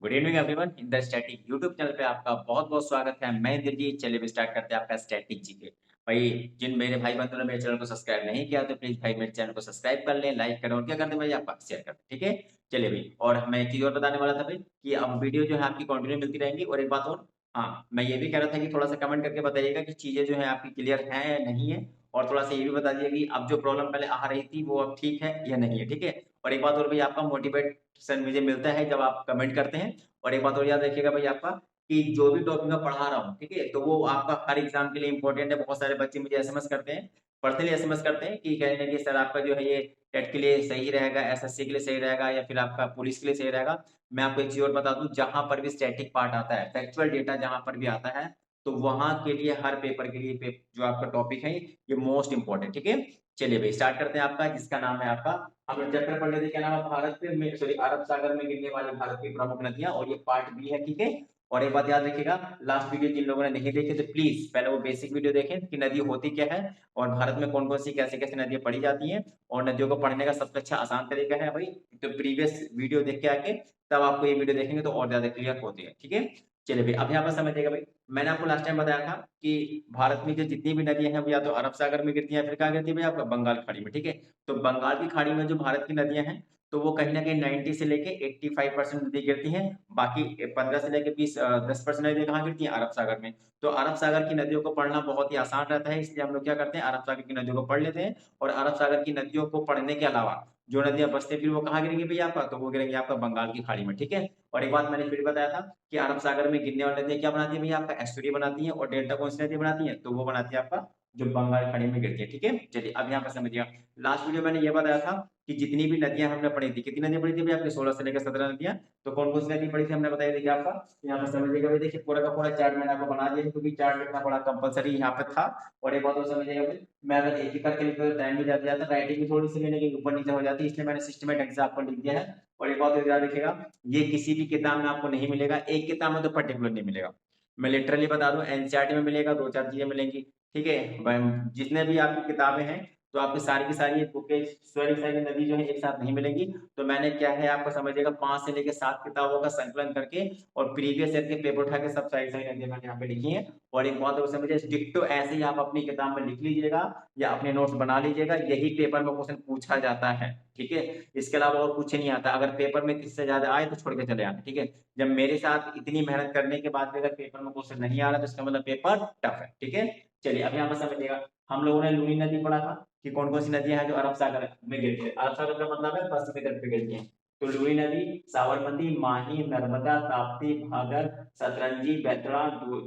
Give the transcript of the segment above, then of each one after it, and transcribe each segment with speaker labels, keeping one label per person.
Speaker 1: Good evening everyone in the static YouTube channel पे आपका बहुत बहुत स्वागत है। मैं दिलजीत, चलिए स्टार्ट करते हैं आपका स्टैटिक जीके। भाई, जिन मेरे भाई बंधुओं ने मेरे चैनल को सब्सक्राइब नहीं किया तो प्लीज भाई मेरे चैनल को सब्सक्राइब कर लें, लाइक करें और क्या करते हैं भाई, आपका शेयर कर दें। ठीक है, चलिए भाई। और मैं एक चीज और बताने वाला था भाई कि अब वीडियो जो है आपकी कंटिन्यू मिलती रहेंगी। और एक बात और, हाँ, मैं ये भी कह रहा था कि थोड़ा सा कमेंट करके बताइएगा कि चीजें जो है आपकी क्लियर है या नहीं है। और थोड़ा सा ये भी बता दीजिए कि अब जो प्रॉब्लम पहले आ रही थी वो अब ठीक है या नहीं है। ठीक है। और एक बात और भाई, आपका मोटिवेशन मुझे मिलता है जब आप कमेंट करते हैं। और एक बात और याद रखिएगा भाई आपका, कि जो भी टॉपिक मैं पढ़ा रहा हूँ, ठीक है, तो वो आपका हर एग्जाम के लिए इंपॉर्टेंट है। बहुत सारे बच्चे मुझे एसएमएस करते हैं, पर्सनली एसएमएस करते हैं कि कहने कि सर आपका जो है ये टेट के लिए सही रहेगा, एसएससी के लिए सही रहेगा, या फिर आपका पुलिस के लिए सही रहेगा। मैं आपको एक चीज और बता दूं, जहां पर भी स्टैटिक पार्ट आता है, फैक्चुअल डेटा जहां पर भी आता है, तो वहां के लिए हर पेपर के लिए जो आपका टॉपिक है ये मोस्ट इंपॉर्टेंट। ठीक है, चलिए भाई स्टार्ट करते हैं आपका, जिसका नाम है आपका, हम लोग चैप्टर पढ़ लेते हैं। क्या नाम है? भारत में सॉरी अरब सागर में गिरने वाली भारत की प्रमुख नदियां, और ये पार्ट बी है। ठीक है। और एक बात याद रखिएगा, लास्ट वीडियो जिन लोगों ने नहीं देखे तो प्लीज पहले वो बेसिक वीडियो देखें कि नदी होती क्या है, और भारत में कौन कौन सी कैसे कैसे नदियां पढ़ी जाती हैं, और नदियों को पढ़ने का सबसे अच्छा आसान तरीका है भाई, तो प्रीवियस वीडियो देख के आके तब आपको ये वीडियो देखेंगे तो और ज्यादा क्लियर होती है। ठीक है, चलिए भाई अब यहाँ पर समझिएगा भाई, मैंने आपको लास्ट टाइम बताया था कि भारत में जो जितनी भी नदियां हैं वो या तो अरब सागर में गिरती हैं, फिर कहाँ गिरती है भाई, आपका बंगाल खाड़ी में। ठीक है, तो बंगाल की खाड़ी में जो भारत की नदियां हैं, तो वो कहीं ना कहीं 90 से लेके 85% नदी गिरती हैं। बाकी 15 से लेके 10% नदियां कहाँ गिरती हैं? अरब सागर में। तो अरब सागर की नदियों को पढ़ना बहुत ही आसान रहता है, इसलिए हम लोग क्या करते हैं, अरब सागर की नदियों को पढ़ लेते हैं। और अरब सागर की नदियों को पढ़ने के अलावा जो नदियां बचती हैं फिर वो कहाँ गिरेंगी भैया आपका, तो वो गिरेंगे आपका बंगाल की खाड़ी में। ठीक है। और एक बात मैंने फिर बताया था कि अरब सागर में गिरने वाली नदियां क्या बनाती है भैया, आपका एस्टुरी बनाती है। और डेल्टा कौन सी नदी बनाती है, तो वो बनाती है आपका जो बंगाल खाड़ी में गिरती है। ठीक है, चलिए अब यहाँ पर समझिए, लास्ट वीडियो मैंने ये बताया था कि जितनी भी नदियां हमने पढ़ी थी, कितनी नदियां पढ़ी थी भाई आपने, 16 से लेकर 17 नदियां। तो कौन कौन सी नदी पढ़ी थी हमने बताया, देखिए आपका यहाँ पर समझिएगा भाई, देखिए पूरा का पूरा चार्ट मैंने आपको बना दिया, क्योंकि चार्ट लिखना बड़ा कंपलसरी यहाँ पे था। और एक बात और समझिएगा भाई, मैं अगर एक एक करके लिखता तो टाइम भी जाता जाता, राइटिंग भी थोड़ी सी मैंने की ऊपर नीचे हो जाती, इसलिए मैंने सिस्टमेटिक से आपको लिख दिया है। और एक बात और याद रखिएगा, ये किसी भी किताब में आपको नहीं मिलेगा, एक किताब में तो पर्टिकुलर नहीं मिलेगा। मैं लिटरली बता दूं, एनसीईआरटी में मिलेगा, दो चार चीजें मिलेंगी। ठीक है, जितने भी आपकी किताबें हैं, तो आपकी सारी की सारी सारी सारी नदी जो है एक साथ नहीं मिलेंगी। तो मैंने क्या है आपको समझिएगा, 5 से लेकर 7 किताबों का संकलन करके और प्रीवियस ईयर के पेपर उठा के सब सारी सारी नदियां मैंने यहाँ पे लिखी है। और एक बात और समझिए, डिट्टो ऐसे ही आप अपनी किताब में लिख लीजिएगा या अपने नोट्स बना लीजिएगा, यही पेपर में क्वेश्चन पूछा जाता है। ठीक है, इसके अलावा और कुछ नहीं आता। अगर पेपर में 30 से ज्यादा आए तो छोड़ के चले आना। ठीक है, जब मेरे साथ इतनी मेहनत करने के बाद भी अगर पेपर में क्वेश्चन नहीं आ रहा तो इसका मतलब पेपर टफ है। ठीक है, चलिए अब यहाँ पर समझिएगा, हम लोगों ने लूनी नदी पढ़ा था कि कौन कौन सी नदियां हैं जो अरब सागर में गिरती है। अरब सागर का मतलब है पश्चिमी तट पे गिरती है। तो लूनी नदी, साबरमती, माही, नर्मदा, ताप्ती, भागर, सतरंजी, बेतड़ा,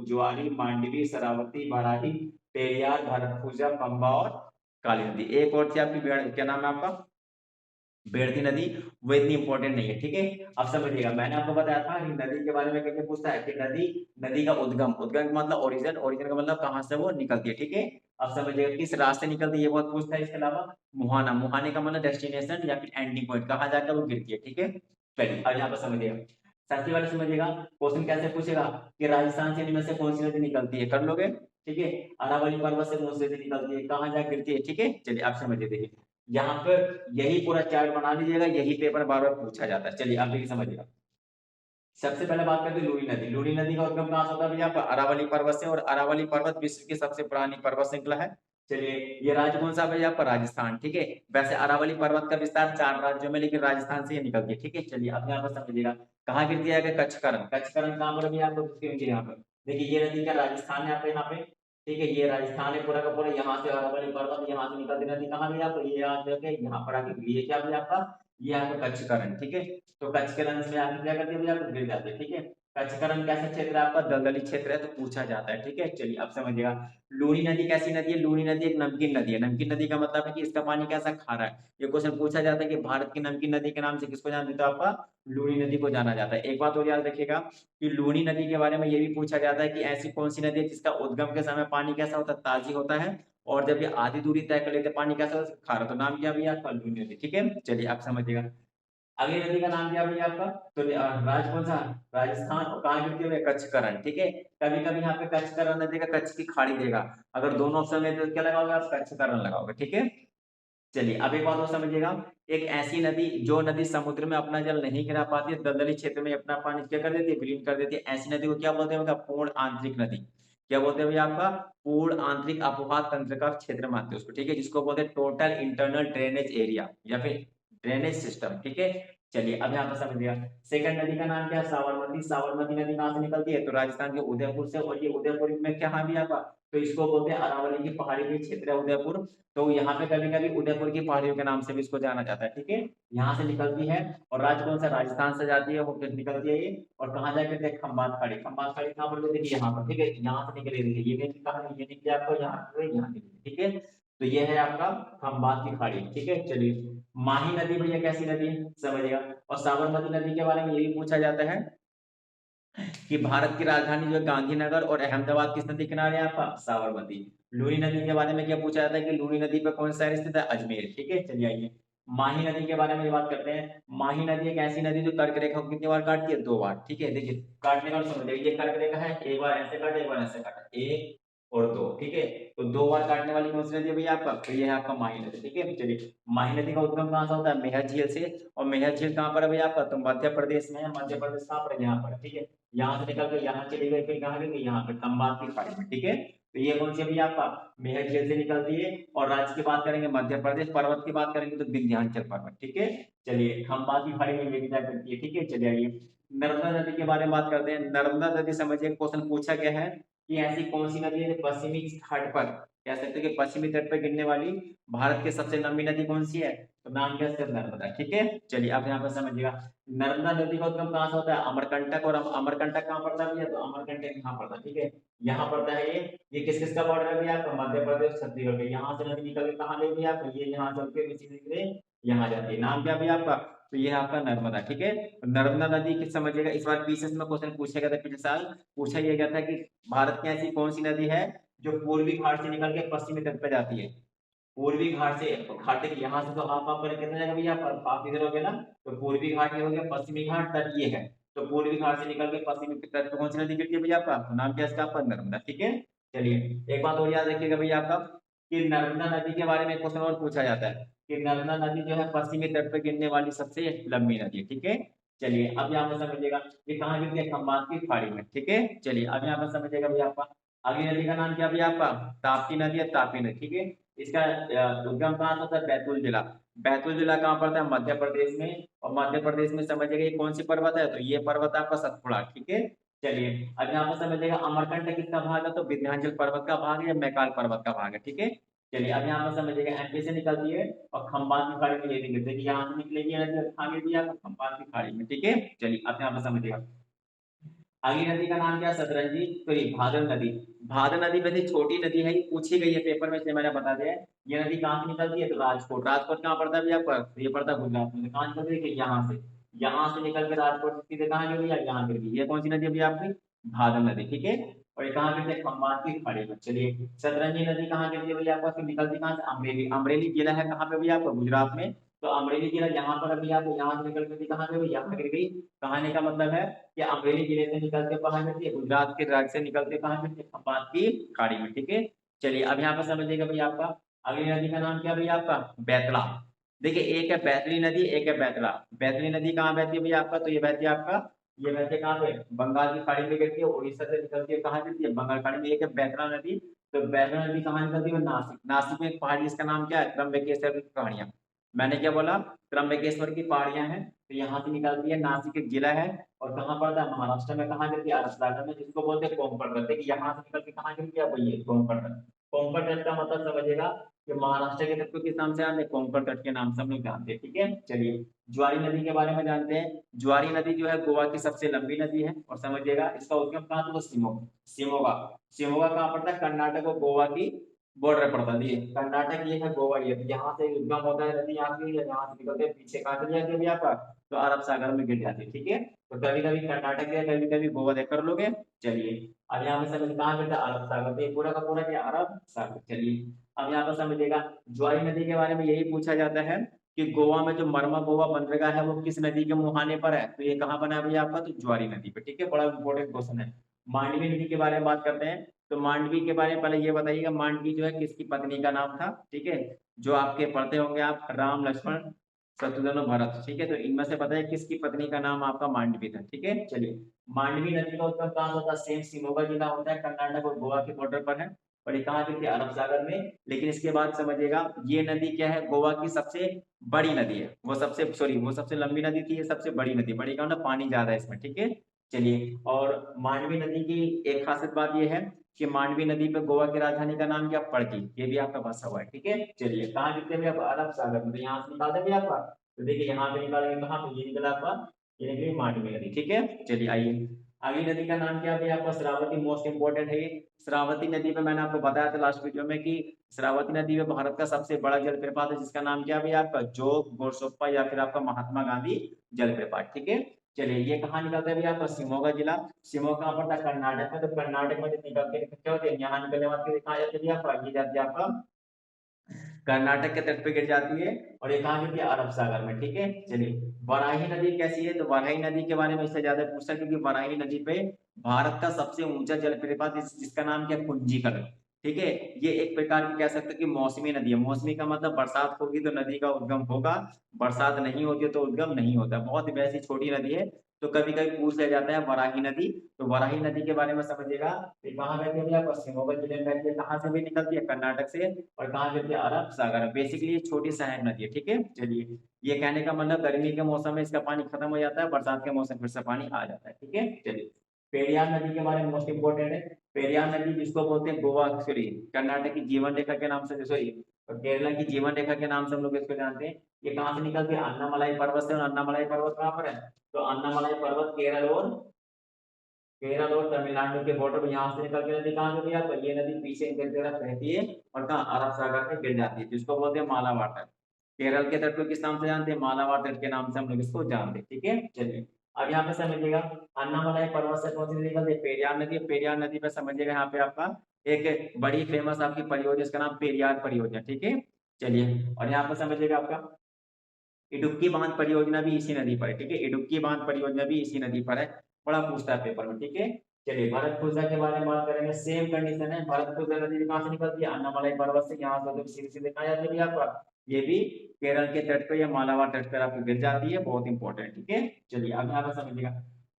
Speaker 1: ज्वारी, मांडवी, शरावती, बराही, पेरियार, भरतपुजा, पंबा और काली नदी। एक और थी आपकी क्या नाम है आपका, बेड़ती नदी, वो इतनी इंपॉर्टेंट नहीं है। ठीक है, अब समझिएगा, मैंने आपको बताया था कि नदी के बारे में कैसे पूछता है कि नदी, नदी का उद्गम, उद्गम का मतलब ओरिजिन, ओरिजिन का मतलब कहां से वो निकलती है। ठीक है, अब समझिएगा किस रास्ते निकलती है, ये बहुत पूछता है। इसके अलावा मुहाना, मुहाने का मतलब डेस्टिनेशन या फिर एंडिंग पॉइंट, कहाँ जाकर वो गिरती है। ठीक है, चलिए अब यहाँ पर समझिएगा, सबसे पहले समझिएगा क्वेश्चन कैसे पूछेगा कि राजस्थान से इनमें से कौन सी नदी निकलती है, कर लोगे। ठीक है, अरावली पर्वत से कौन सी नदी निकलती है, कहाँ जाकर गिरती है। ठीक है, चलिए आप समझिए, देखिए यहाँ पर यही पूरा चार्ट बना लीजिएगा, यही पेपर बार बार पूछा जाता है। चलिए आप देखिए समझिएगा, सबसे पहले बात करते हैं लूनी नदी। लूनी नदी का उद्गम कहां से होता है भैया, अरावली पर्वत से, और अरावली पर्वत विश्व की सबसे पुरानी पर्वत श्रृंखला है। चलिए, ये राज्य कौन सा भैया आपका, राजस्थान। ठीक है, वैसे अरावली पर्वत का विस्तार 4 राज्यों में, लेकिन राजस्थान से ये निकलती है। ठीक है, चलिए अब यहाँ पर समझिएगा कहाँ गिरती है, कच्छकरण, कच्छकरण कहाँ पर भैया आपको, यहाँ पर देखिए, ये नदी का राजस्थान है आपके यहाँ पे। ठीक है, ये राजस्थान है पूरा का पूरा, यहाँ से अरावली पर्वत, यहाँ से निकलती नदी कहाँ भैया आपको, ये यहाँ जाके यहाँ पर आके ये क्या भैया आपका, ये आपका कच्छकरण। ठीक है, तो कच्छकरण में आके क्या करते हैं भैया, आपको गिर जाते हैं। ठीक है, कच्छकरण कैसा क्षेत्र है आपका, दलदली क्षेत्र है, तो पूछा जाता है। ठीक है, चलिए अब समझिएगा, लूनी नदी कैसी नदी है, लूनी नदी एक नमकीन नदी है। नमकीन नदी का मतलब है कि इसका पानी कैसा, खारा है। ये क्वेश्चन पूछा जाता है कि भारत की नमकीन नदी के नाम से किसको जानते हो, तो आपका लूनी नदी को जाना जाता है। एक बात और याद रखिएगा कि लूनी नदी के बारे में ये भी पूछा जाता है कि ऐसी कौन सी नदी है जिसका उद्गम के समय पानी कैसा होता है, ताजी होता है, और जब ये आधी दूरी तय कर लेते पानी कैसा होता है, खारा। तो नाम क्या भैया आपका, लूनी नदी। ठीक है, चलिए आप समझिएगा, अगली नदी का नाम क्या भैया आपका, तो राज कौन सा, राजस्थान, और कहाँ गिरती है, कच्छकरण। ठीक है, कभी कभी यहाँ पे कच्छकरण नदी का, कच्छ की खाड़ी देगा, अगर दोनों ऑप्शन में तो क्या लगाओगे आप, कच्छकरण लगाओगे। ठीक है, चलिए अब एक बात और समझिएगा, एक ऐसी नदी जो नदी समुद्र में अपना जल नहीं गिरा पाती है, दलदली क्षेत्र में अपना पानी क्या कर देती है, विलीन कर देती है, ऐसी नदी को क्या बोलते हैं भैया, पूर्ण आंतरिक नदी। क्या बोलते हैं भैया, आपका पूर्ण आंतरिक अपवाह तंत्र का क्षेत्र मानते हैं उसको, ठीक है, जिसको बोलते हैं टोटल इंटरनल ड्रेनेज एरिया या फिर ड्रेनेज सिस्टम, ठीक है। चलिए अब यहाँ पर समझिएगा, सेकंड नदी का नाम क्या है, साबरमती। साबरमती नदी कहाँ से निकलती है, तो राजस्थान के उदयपुर से, और ये उदयपुर में क्या है भी आपका, तो इसको बोलते हैं अरावली की पहाड़ी के क्षेत्र है उदयपुर। तो यहाँ पे कभी-कभी उदयपुर की पहाड़ियों के नाम से भी इसको जाना जाता है, ठीक है। यहाँ से निकलती है और राज्य कौन सा, राजस्थान से जाती है, होकर निकलती है ये, और कहाँ जाके देखिए खंबात खाड़ी। खंबात खाड़ी कहाँ पर, देखिए यहाँ पर, ठीक है, यहाँ से निकली देखिए, ये नहीं कहा, ये निकली आपको यहाँ से, यहाँ निकली, ठीक है। तो ये है आपका खंबात की खाड़ी, ठीक है। चलिए माही नदी भैया कैसी नदी है समझिएगा। और साबरमती नदी के बारे में ये भी पूछा जाता है कि भारत की राजधानी जो है गांधीनगर और अहमदाबाद किस नदी किनारे है आपका, साबरमती। लूनी नदी के बारे में क्या पूछा जाता है कि लूनी नदी पर कौन सा शहर स्थित है, अजमेर, ठीक है। चलिए आइए माही नदी के बारे में बात करते हैं। माही नदी एक ऐसी नदी जो कर्क रेखा को कितनी बार काटती है, 2 बार, ठीक है। देखिए काटने का समझ, ये कर्क रेखा है, एक बार ऐसे काटा, एक बार ऐसे काटा, एक और दो, ठीक है। तो 2 बार काटने वाली कौन सी नदी है भैया आपका, तो ये है आपका माही नदी, ठीक है। चलिए माही नदी का उद्गम कहाँ से होता है, मेहर झील से। और मेहर झील कहाँ पर है भैया आपका, तो मध्य प्रदेश में है। मध्य प्रदेश कहाँ पर है, यहाँ पर, ठीक है। यहाँ से निकल कर यहाँ चली गई, फिर कहाँ गई, यहाँ पे खंबात की खाड़ी में, ठीक है। तो ये कौन सी है भैया आपका, मेहर झील से निकलती है। और राज्य की बात करेंगे मध्य प्रदेश, पर्वत की बात करेंगे तो विंध्याचल पर्वत, ठीक है। चलिए खंबात की खाड़ी में ये भी जाया करती है, ठीक है। चलिए आइए नर्मदा नदी के बारे में बात करते हैं। नर्मदा नदी समझिए, क्वेश्चन पूछा गया है कि ऐसी कौन सी नदी है जो पश्चिमी घाट पर, कह सकते हैं कि पश्चिमी तट पर गिरने वाली भारत की सबसे लंबी नदी कौन सी है, तो नाम क्या है इसका, नर्मदा, ठीक है। चलिए आप यहाँ पर समझिएगा, नर्मदा नदी का उद्गम कहाँ से होता है, अमरकंटक। और अमरकंटक कहाँ पड़ता है भैया, तो अमरकंटक यहाँ पड़ता है, ठीक है। यहाँ पड़ता है ये किस किस का बॉर्डर है भैया, आपका मध्य प्रदेश छत्तीसगढ़ के। यहाँ से नदी निकल के कहाँ गई भैया, आपको ये यहाँ चल के नीचे निकले, यहाँ जाती है, नाम क्या भैया आपका, तो ये है आपका नर्मदा, ठीक है। नर्मदा नदी की समझिएगा, इस बार पीसीएस में क्वेश्चन पूछा गया था, पिछले साल पूछा ये गया था कि भारत की ऐसी कौन सी नदी है जो पूर्वी घाट से निकल के पश्चिमी तट पे जाती है। पूर्वी घाट से, तो घाट के यहाँ से तो हाफ हाफ करके कितना जाएगा भैया, हाफ इधर हो गया ना। तो पूर्वी घाट ये हो गया, पश्चिमी घाट तट ये है। तो पूर्वी घाट से निकल के पश्चिमी तट पे कौन सी नदी गिरती है भैया आपका, तो नाम क्या है इसका आपका, नर्मदा, ठीक है। चलिए एक बात और याद रखिएगा भैया आपका, कि नर्मदा नदी के बारे में क्वेश्चन और पूछा जाता है कि नर्मदा नदी जो है पश्चिमी तट पर गिरने वाली सबसे लंबी नदी है, ठीक है। चलिए अब यहाँ पर समझिएगा, ये कहाँ गिरती है, खंबात की खाड़ी में, ठीक है। चलिए अब यहाँ पर समझिएगा भैया आपका, अगली नदी का नाम क्या भैया आपका, ताप्ती नदी है, तापी नदी, ठीक है। इसका उद्गम कहाँ से होता है, बैतूल जिला। बैतूल जिला कहाँ पड़ता है, मध्य प्रदेश में। और मध्य प्रदेश में समझिएगा ये कौन सी पर्वत है, तो ये पर्वत आपका सतपुड़ा, ठीक है। चलिए अब यहाँ पर समझिएगा, अमरकंटक किसका भाग है, तो विंध्याचल पर्वत का भाग है या मैकाल पर्वत का भाग है, ठीक है। चलिए अब यहाँ पर समझिएगा, एमपी से निकलती है और खंबात की खाड़ी में ये निकलती है, यहाँ से निकलेगी आगे भी आपको खंबात की खाड़ी में, ठीक है। चलिए अब यहाँ पर समझिएगा, अगली नदी का नाम क्या है, सतरंजी, सॉरी भादर नदी। भादर नदी वैसे छोटी नदी है, ये पूछी गई है पेपर में, इसलिए मैंने बता दिया है। ये नदी कहाँ से निकलती है, तो राजकोट। राजकोट कहाँ पड़ता है भैया पर, तो ये पड़ता है गुजरात में। कहाँ निकलती है, यहाँ से, यहाँ से निकल के राजकोट सीधे कहाँ गिर गई, यहाँ गिर गई। ये कौन सी नदी है भैया आपकी, भादर नदी, ठीक है। और ये कहाँ गिरती है, खंबात की खाड़ी में। चलिए सतरंजी नदी कहाँ गिरती है भैया आपका, फिर निकलती कहाँ से, अमरेली। अमरेली जिला है कहाँ पे भैया आपका, गुजरात में। तो अमरेली जिला यहाँ पर अभी आपको, यहाँ से निकल के कहाँ गिर गई, यहाँ गिर गई। कहानी का मतलब है कि अमरेली जिले से निकलते कहाँ गिरती है, गुजरात के राज्य से निकलते कहाँ गिरती है, खंबात की खाड़ी में, ठीक है। चलिए अब यहाँ पर समझिएगा भैया आपका, अगली नदी का नाम क्या भैया आपका, बैतला। देखिए एक है बैतली नदी, एक है बैतला। बैतली नदी कहाँ बहती है भैया आपका, तो ये बहती है आपका, ये बहती है कहाँ पे, बंगाल की खाड़ी में गिरती है, उड़ीसा से निकलती है, कहाँ गिरती है, बंगाल खाड़ी में। एक है बैतला नदी, तो बैतला नदी कहाँ निकलती है, नासिक। नासिक में एक पहाड़ी, इसका नाम क्या है, त्र्यंबकेश्वर की पहाड़ियां। मैंने क्या बोला, त्र्यंबकेश्वर की पहाड़ियां हैं। तो यहाँ से निकलती है, नासिक एक जिला है। और कहाँ पड़ता है, महाराष्ट्र में। कहाँ गिरती है, अरसलाटा में, जिसको बोलते हैं कोंकण तट। देखिए यहाँ से निकल के कहाँ गिरती है, वही कोंकण तट। कोंकण तट का मतलब समझिएगा कि महाराष्ट्र के तट को किस नाम से जानते हैं, कोंकण तट के नाम से हम लोग जानते हैं, ठीक है। चलिए ज्वारी नदी के बारे में जानते हैं। ज्वारी नदी जो है गोवा की सबसे लंबी नदी है। और समझिएगा इसका उद्गम कहाँ था, तो शिमोगा। शिमोगा, शिमोगा कहाँ पड़ता है, कर्नाटक और गोवा की बॉर्डर पड़ता है। ये कर्नाटक ये है, गोवा ये है। यहाँ से उद्गम होता है नदी, यहाँ से, यहाँ से निकलते हैं, पीछे कहाँ चली जाती है भैया आपका, तो अरब सागर में गिर जाती है, ठीक है। तो कभी कभी कर्नाटक या कभी कभी गोवा देख कर लोगे। चलिए अब यहाँ पे समझ कहाँ गिरता है, अरब सागर। तो ये पूरा का पूरा क्या, अरब सागर। चलिए अब यहाँ पर समझिएगा, ज्वारी नदी के बारे में यही पूछा जाता है कि गोवा में जो मरमा गोवा बंदरगाह है वो किस नदी के मुहाने पर है, तो ये कहाँ बना है भैया आपका, तो ज्वारी नदी पे, ठीक है। बड़ा इंपॉर्टेंट क्वेश्चन है। मांडवी नदी के बारे में बात करते हैं। तो मांडवी के बारे में पहले ये बताइएगा, मांडवी जो है किसकी पत्नी का नाम था, ठीक है। जो आपके पढ़ते होंगे आप, राम लक्ष्मण शत्रुघ्न और भरत, ठीक है। तो इनमें से बताइए किसकी पत्नी का नाम आपका मांडवी था, ठीक है। चलिए, मांडवी नदी का उद्गम कहाँ होता है? सेम शिमोगा जिला होता है, कर्नाटक और गोवा के बॉर्डर पर है। और ये कहाँ गिरती है? अरब सागर में। लेकिन इसके बाद समझिएगा, ये नदी क्या है? गोवा की सबसे बड़ी नदी है। वो सबसे लंबी नदी थी, ये सबसे बड़ी नदी। बड़ी का मतलब पानी ज्यादा है इसमें, ठीक है। चलिए, और मांडवी नदी की एक खासियत बात ये है कि मांडवी नदी पे गोवा की राजधानी का नाम क्या? पणजी। ये भी आपका बसा हुआ है, ठीक है। चलिए, कहाँ गिरते हुए? आप अरब सागर में। तो यहाँ से निकाल देंगे आपका। तो देखिए यहाँ पे निकालेंगे, कहाँ पे? ये निकला आपका, ये निकली मांडवी नदी, ठीक है। चलिए आइए, अगली नदी का नाम क्या है आपका? श्रावती। मोस्ट इंपोर्टेंट है ये। श्रावती नदी पे मैंने आपको बताया था लास्ट वीडियो में कि श्रावती नदी में भारत का सबसे बड़ा जलप्रपात है, जिसका नाम क्या है भैया आपका? जोग, गोरसोप्पा या फिर आपका महात्मा गांधी जलप्रपात, ठीक है। चलिए, ये कहाँ निकलता है भैया आपका? शिमोगा जिला। शिमोगा कहाँ पड़ता है? कर्नाटक में। तो कर्नाटक में निकल के क्या होते हैं? यहाँ निकलने वाले कहाँ जाते हैं भैया? ये जाती है आपका कर्नाटक के तट पे गिर जाती है। और ये कहाँ गिरती है? अरब सागर में, ठीक है। चलिए, वराही नदी कैसी है? तो वराही नदी के बारे में इससे ज्यादा पूछता क्योंकि वराही नदी पे भारत का सबसे ऊंचा जलप्रपात जिसका नाम क्या? कुंजीकल, ठीक है। ये एक प्रकार की कह सकते हैं कि मौसमी नदी है। मौसमी का मतलब बरसात होगी तो नदी का उद्गम होगा, बरसात नहीं होती तो उद्गम नहीं होता। बहुत वैसी छोटी नदी है। तो कभी कभी पूछ लिया जाता है वराही नदी। तो वराही नदी के बारे में समझिएगा, ये कहाँ बहती है भैया? पश्चिम बंगाल जिले में बहती है। कहाँ से भी निकलती है? कर्नाटक से। और कहाँ गिरती है? अरब सागर। बेसिकली ये छोटी सहायक नदी है, ठीक है। चलिए, ये कहने का मतलब गर्मी के मौसम में इसका पानी खत्म हो जाता है, बरसात के मौसम में फिर से पानी आ जाता है, ठीक है। चलिए, पेरियार नदी के बारे में मोस्ट इंपोर्टेंट है। पेरियार नदी जिसको बोलते हैं गोवा, सॉरी, कर्नाटक की जीवन रेखा के नाम से, सॉरी, केरला की जीवन रेखा के नाम से हम लोग इसको जानते हैं। ये कहाँ से निकलती है? अन्नामलाई पर्वत से। और अन्नामलाई पर्वत कहाँ पर है? तो अन्नामलाई पर्वत केरल और तमिलनाडु के बॉर्डर पर यहाँ से निकल के नदी कहाँ गिरती है? तो ये नदी पीछे की तरफ बहती है और कहाँ? अरब सागर में गिर जाती है, जिसको बोलते हैं मालाबार तट। केरल के तट को किस नाम से जानते हैं? मालाबार तट के नाम से हम लोग इसको जानते हैं, ठीक है। चलिए, अब यहाँ पे समझिएगा, अन्नामलाई पर्वत से कौन सी नदी निकलती है? पेरियार नदी। पेरियार नदी पे समझिएगा, यहाँ पे आपका एक बड़ी फेमस आपकी परियोजना, इसका नाम पेरियार परियोजना, ठीक है। चलिए, और यहाँ पे समझिएगा आपका इडुक्की बांध परियोजना भी इसी नदी पर है, ठीक है। इडुक्की बांध परियोजना भी इसी नदी पर है। बड़ा पूछता है पेपर में, ठीक है। चलिए, भरतपुर के बारे में बात करेंगे। सेम कंडीशन है। भरतपुर नदी कहाँ से निकलती है? अन्नामलाई पर्वत से। यहाँ से सीधे सीधे कहा जाती है आपका, ये भी केरल के तट पे या मालाबार तट पर आपको गिर जाती है। बहुत इंपॉर्टेंट, ठीक है। चलिए, अब यहाँ पर समझिएगा,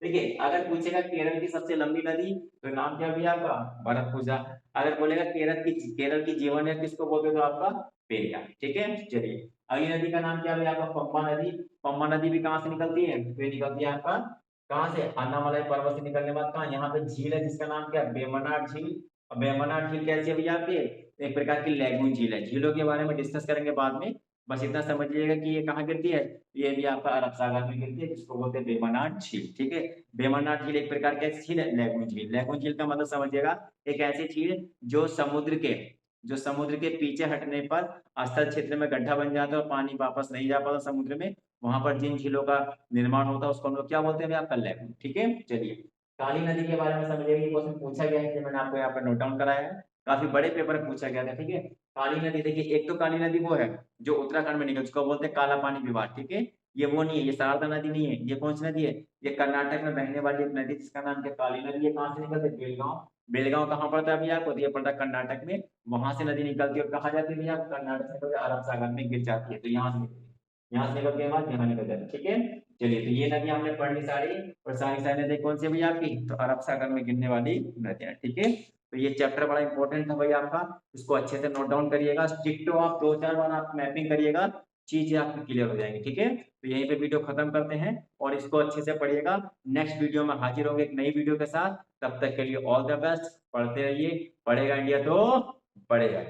Speaker 1: देखिए, अगर पूछेगा केरल की सबसे लंबी नदी, तो नाम क्या भी आपका? भरतपुर। अगर बोलेगा केरल की जीवन है किसको बोलते, तो आपका पेरियार, ठीक है। चलिए, अगली नदी का नाम क्या है आपका? पंपा नदी। पंपा नदी भी कहाँ से निकलती है? तो ये निकलती है आपका कहाँ से? अन्नामलाई पर्वत से निकलने के बाद कहाँ? यहाँ पे झील है जिसका नाम क्या है? वेम्बनाड झील। और वेम्बनाड झील कैसी है भैया आपकी? एक प्रकार की लैगून झील है। झीलों के बारे में डिस्कस करेंगे बाद में। बस इतना समझ लीजिएगा कि ये कहाँ गिरती है? ये भी आपका अरब सागर में गिरती है, जिसको बोलते हैं वेम्बनाड झील, ठीक है। वेम्बनाड झील एक प्रकार की ऐसी झील है, लैगून झील। लैगून झील का मतलब समझिएगा, एक ऐसी झील जो समुद्र के पीछे हटने पर स्थल क्षेत्र में गड्ढा बन जाता है और पानी वापस नहीं जा पाता समुद्र में। वहां पर जिन झीलों का निर्माण होता है उसको हम लोग क्या बोलते हैं आपका? लैगून, ठीक है। चलिए, काली नदी के बारे में समझिए। ये क्वेश्चन पूछा गया है, इसलिए मैंने आपको यहाँ पर नोट डाउन कराया है। काफी बड़े पेपर में पूछा गया था, ठीक है। काली नदी, देखिए, एक तो काली नदी वो है जो उत्तराखंड में निकल, उसको बोलते हैं काला पानी विवाद, ठीक है। ये वो नहीं है, ये शारदा नदी नहीं है। ये कौन सी नदी है? ये कर्नाटक में बहने वाली एक नदी जिसका नाम क्या? काली नदी। ये कहाँ से निकलती है? बेलगांव। बेलगांव कहाँ पड़ता है भैया आपको? ये पड़ता है कर्नाटक में। वहां से नदी निकलती है और कहा जाती है भैया? कर्नाटक से निकल के अरब सागर में गिर जाती है। तो यहाँ से निकलती है, यहाँ से निकल के बाद यहाँ निकल जाती है, ठीक है। चलिए, तो ये नदी हमने पढ़ ली सारी। और सारी सारी नदी कौन सी है भैया आपकी? तो अरब सागर में गिरने वाली नदियां, ठीक है। तो ये चैप्टर बड़ा इंपॉर्टेंट था भाई आपका, इसको अच्छे से नोट डाउन करिएगा। स्टिक आप 2-4 बार आप मैपिंग करिएगा, चीजें आपकी क्लियर हो जाएंगी, ठीक है। तो यहीं पे वीडियो खत्म करते हैं और इसको अच्छे से पढ़िएगा। नेक्स्ट वीडियो में हाजिर होंगे एक नई वीडियो के साथ। तब तक के लिए ऑल द बेस्ट। पढ़ते रहिए, पढ़ेगा इंडिया तो बढ़ेगा।